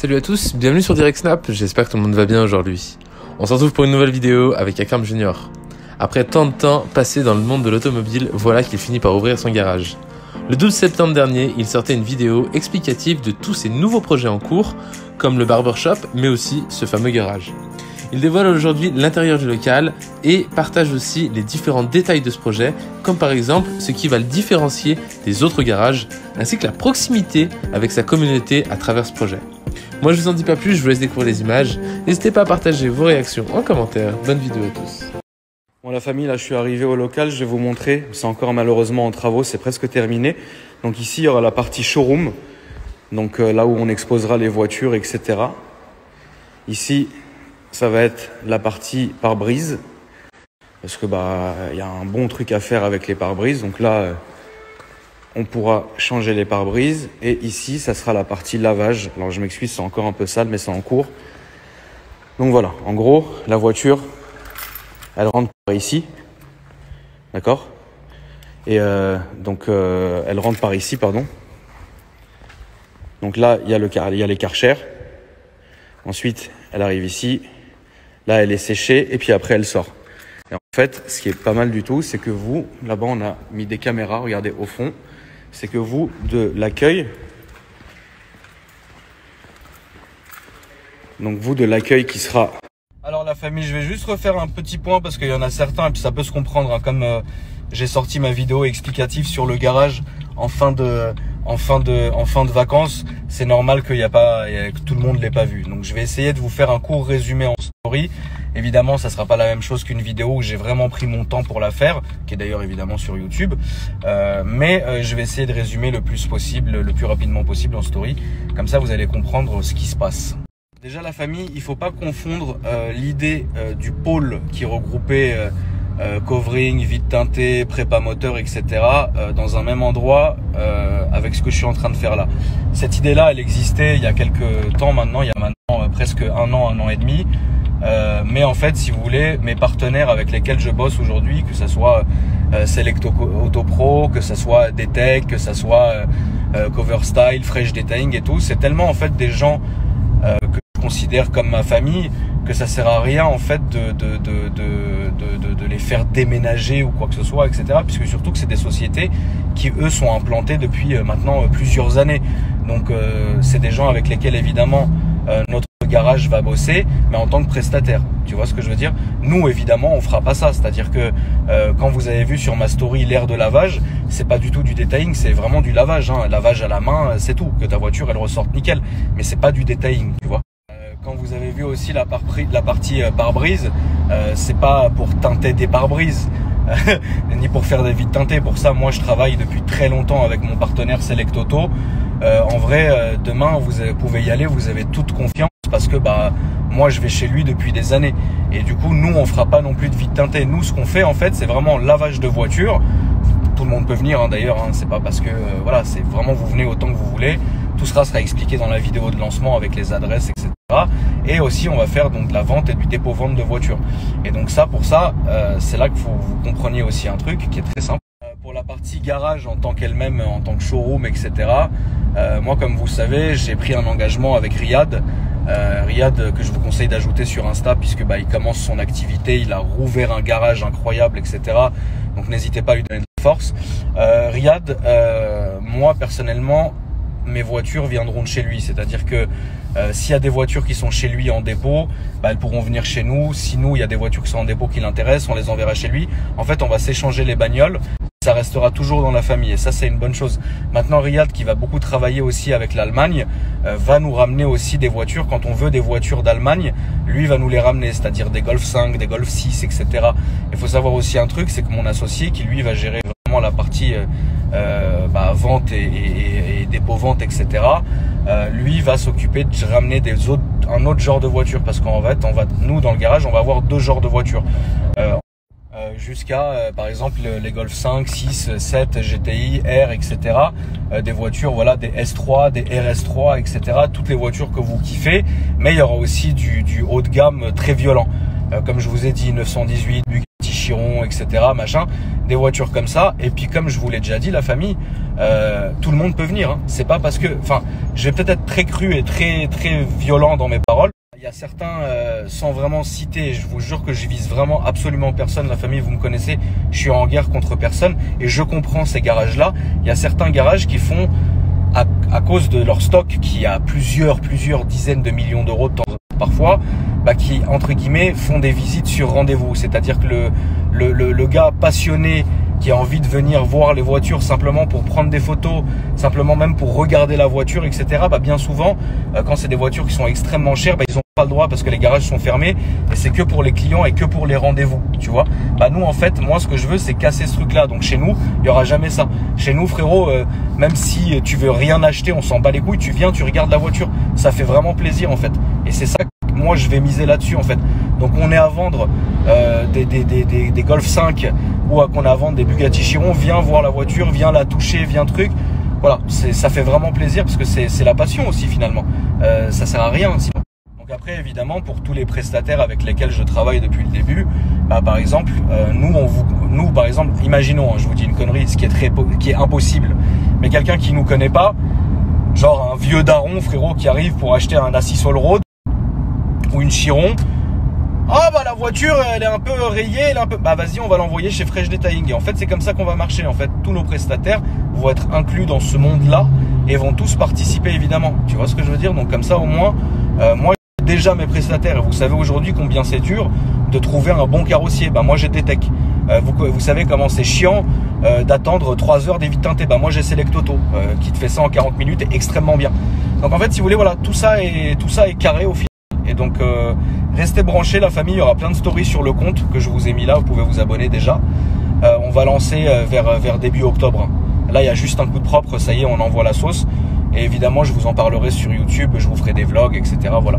Salut à tous, bienvenue sur Direct Snap, j'espère que tout le monde va bien aujourd'hui. On se retrouve pour une nouvelle vidéo avec Akram Junior. Après tant de temps passé dans le monde de l'automobile, voilà qu'il finit par ouvrir son garage. Le 12 septembre dernier, il sortait une vidéo explicative de tous ses nouveaux projets en cours, comme le barbershop, mais aussi ce fameux garage. Il dévoile aujourd'hui l'intérieur du local et partage aussi les différents détails de ce projet, comme par exemple ce qui va le différencier des autres garages, ainsi que la proximité avec sa communauté à travers ce projet. Moi je vous en dis pas plus, je vous laisse découvrir les images. N'hésitez pas à partager vos réactions en commentaire. Bonne vidéo à tous. Bon la famille, là je suis arrivé au local, je vais vous montrer. C'est encore malheureusement en travaux, c'est presque terminé. Donc ici il y aura la partie showroom, donc là où on exposera les voitures, etc. Ici ça va être la partie pare-brise, parce que y a un bon truc à faire avec les pare-brises. Donc là on pourra changer les pare-brises, et ici ça sera la partie lavage. Alors je m'excuse, c'est encore un peu sale, mais c'est en cours. Donc voilà, en gros la voiture elle rentre par ici, d'accord, et elle rentre par ici, pardon. Donc là il y a les Karcher. Ensuite elle arrive ici, là elle est séchée, et puis après elle sort. Et en fait ce qui est pas mal du tout, c'est que vous, là-bas on a mis des caméras, regardez au fond, c'est que vous, de l'accueil, donc vous de l'accueil qui sera... Alors la famille, je vais juste refaire un petit point parce qu'il y en a certains, et puis ça peut se comprendre, hein, comme j'ai sorti ma vidéo explicative sur le garage en fin de vacances, c'est normal que tout le monde l'ait pas vu. Donc je vais essayer de vous faire un court résumé en story. Évidemment, ça sera pas la même chose qu'une vidéo où j'ai vraiment pris mon temps pour la faire, qui est d'ailleurs évidemment sur YouTube. Mais je vais essayer de résumer le plus possible, le plus rapidement possible en story. Comme ça, vous allez comprendre ce qui se passe. Déjà la famille, il faut pas confondre l'idée du pôle qui regroupait covering, vide teinté, prépa moteur, etc. Dans un même endroit avec ce que je suis en train de faire là. Cette idée-là, elle existait il y a quelques temps maintenant, il y a maintenant presque un an et demi. Mais en fait, si vous voulez, mes partenaires avec lesquels je bosse aujourd'hui, que ce soit Select Auto Pro, que ce soit DTEC, que ce soit Cover Style, Fresh Detailing et tout, c'est tellement en fait des gens que je considère comme ma famille, que ça sert à rien en fait de les faire déménager ou quoi que ce soit, etc. Puisque surtout que c'est des sociétés qui eux sont implantées depuis maintenant plusieurs années. Donc c'est des gens avec lesquels évidemment notre garage va bosser, mais en tant que prestataire. Tu vois ce que je veux dire? Nous évidemment on fera pas ça, c'est-à-dire que quand vous avez vu sur ma story l'air de lavage, c'est pas du tout du detailing, c'est vraiment du lavage, hein. Lavage à la main, c'est tout, que ta voiture elle ressorte nickel, mais c'est pas du detailing, tu vois. Quand vous avez vu aussi la partie pare-brise, c'est pas pour teinter des pare-brises ni pour faire des vides teintés. Pour ça moi je travaille depuis très longtemps avec mon partenaire Select Auto. En vrai demain vous pouvez y aller, vous avez toute confiance, parce que moi je vais chez lui depuis des années, et du coup nous on fera pas non plus de vide teinté. Nous ce qu'on fait en fait c'est vraiment lavage de voiture. Tout le monde peut venir hein, d'ailleurs, hein, c'est pas parce que voilà, c'est vraiment vous venez autant que vous voulez. Tout sera expliqué dans la vidéo de lancement avec les adresses, etc. Et aussi on va faire donc de la vente et du dépôt-vente de voitures. Et donc ça, pour ça, c'est là que vous compreniez aussi un truc qui est très simple. Pour la partie garage en tant qu'elle-même, en tant que showroom, etc. Moi comme vous le savez, j'ai pris un engagement avec Riyad. Riyad que je vous conseille d'ajouter sur Insta, puisque il commence son activité, il a rouvert un garage incroyable, etc. Donc n'hésitez pas à lui donner de la force. Riyad, moi personnellement, mes voitures viendront de chez lui, c'est-à-dire que s'il y a des voitures qui sont chez lui en dépôt, elles pourront venir chez nous. Si nous, il y a des voitures qui sont en dépôt qui l'intéressent, on les enverra chez lui. En fait, on va s'échanger les bagnoles. Ça restera toujours dans la famille, et ça c'est une bonne chose. Maintenant Riyad, qui va beaucoup travailler aussi avec l'Allemagne, va nous ramener aussi des voitures. Quand on veut des voitures d'Allemagne, lui va nous les ramener, c'est-à-dire des Golf 5, des Golf 6, etc. Il faut savoir aussi un truc, c'est que mon associé qui lui va gérer vraiment la partie vente et dépôt-vente, etc. Lui va s'occuper de ramener un autre genre de voiture, parce qu'en fait nous dans le garage on va avoir deux genres de voitures. Jusqu'à par exemple les Golf 5, 6, 7, GTI, R, etc. Des voitures, voilà, des S3, des RS3, etc. Toutes les voitures que vous kiffez, mais il y aura aussi du haut de gamme très violent. Comme je vous ai dit, 918, Bugatti Chiron, etc. machin, des voitures comme ça. Et puis comme je vous l'ai déjà dit, la famille, tout le monde peut venir, hein. C'est pas parce que, enfin, je vais peut-être être très cru et très violent dans mes paroles. Il y a certains, sans vraiment citer, je vous jure que je vise vraiment absolument personne. La famille, vous me connaissez, je suis en guerre contre personne et je comprends ces garages-là. Il y a certains garages qui font, à cause de leur stock qui a plusieurs dizaines de millions d'euros de temps parfois, qui entre guillemets font des visites sur rendez-vous. C'est-à-dire que le gars passionné qui a envie de venir voir les voitures simplement pour prendre des photos, simplement même pour regarder la voiture, etc. Bien souvent, quand c'est des voitures qui sont extrêmement chères, ils n'ont pas le droit parce que les garages sont fermés et c'est que pour les clients et que pour les rendez-vous, tu vois. Nous, en fait, moi, ce que je veux, c'est casser ce truc-là. Donc, chez nous, il n'y aura jamais ça. Chez nous, frérot, même si tu veux rien acheter, on s'en bat les couilles, tu viens, tu regardes la voiture. Ça fait vraiment plaisir, en fait. Et c'est ça que moi, je vais miser là-dessus, en fait. Donc, on est à vendre des Golf 5 ou qu'on a à vendre des Bugatti Chiron. Viens voir la voiture, viens la toucher, viens truc. Voilà, ça fait vraiment plaisir parce que c'est la passion aussi, finalement. Ça sert à rien, sinon. Donc après, évidemment, pour tous les prestataires avec lesquels je travaille depuis le début, par exemple, nous, par exemple, imaginons, je vous dis une connerie, ce qui est impossible, mais quelqu'un qui nous connaît pas, genre un vieux daron, frérot, qui arrive pour acheter un Assis All Road ou une Chiron. Ah la voiture elle est un peu rayée, elle est un peu... vas-y, on va l'envoyer chez Fresh Detailing. Et en fait c'est comme ça qu'on va marcher. En fait tous nos prestataires vont être inclus dans ce monde-là et vont tous participer évidemment. Tu vois ce que je veux dire? Donc comme ça au moins, moi j'ai déjà mes prestataires et vous savez aujourd'hui combien c'est dur de trouver un bon carrossier. Moi j'ai Detec. Vous savez comment c'est chiant d'attendre 3 heures des vitres teintées. Moi j'ai Select Auto qui te fait ça en 40 minutes et extrêmement bien. Donc en fait si vous voulez, voilà, tout ça est carré au final. Et donc restez branchés la famille, il y aura plein de stories sur le compte que je vous ai mis là, vous pouvez vous abonner déjà. On va lancer vers début octobre. Là il y a juste un coup de propre, ça y est, on envoie la sauce. Et évidemment je vous en parlerai sur YouTube, je vous ferai des vlogs, etc. Voilà.